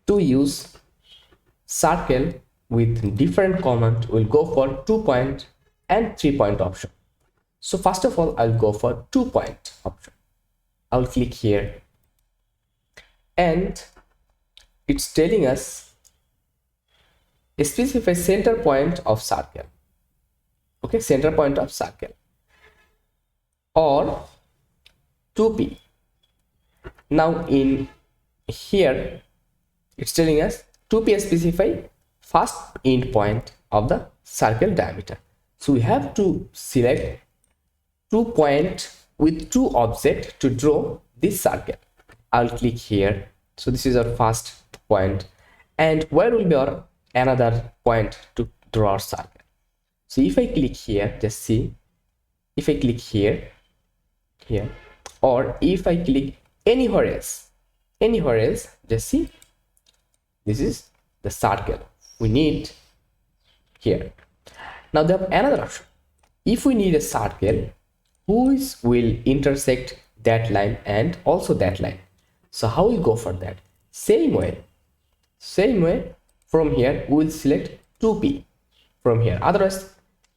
to use circle with different command, we'll go for 2-point and 3-point option. So first of all, I'll go for 2-point option. I'll click here and it's telling us specify center point of circle. Okay, center point of circle or 2p. Now in here it's telling us 2p specify first end point of the circle diameter. So we have to select 2 point with 2 objects to draw this circle. I'll click here. So this is our first point, and where will be our another point to draw our circle? So if I click here, just see, if I click here, or if I click anywhere else, just see, this is the circle we need here. Now they have another option. If we need a circle whose will intersect that line and also that line, so how we go for that? Same way from here we will select 2p from here. Otherwise,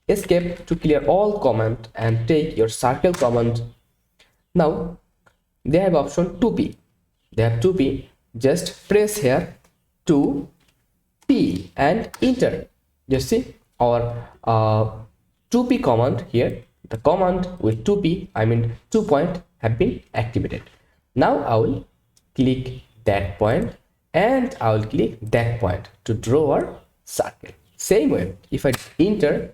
escape to clear all command and take your circle command. Now they have option 2p. They have 2p. Just press here 2p and enter. Just see our 2p command here. The command with 2p, I mean 2 point, have been activated. Now I will click that point and I will click that point to draw our circle. Same way, if I enter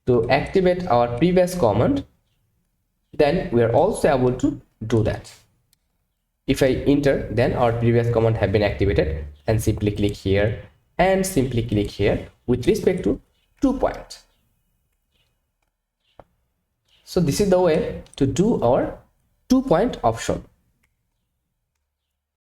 to activate our previous command, then we are also able to do that. If I enter, then our previous command have been activated, and simply click here and simply click here with respect to 2 points. So this is the way to do our 2-point option.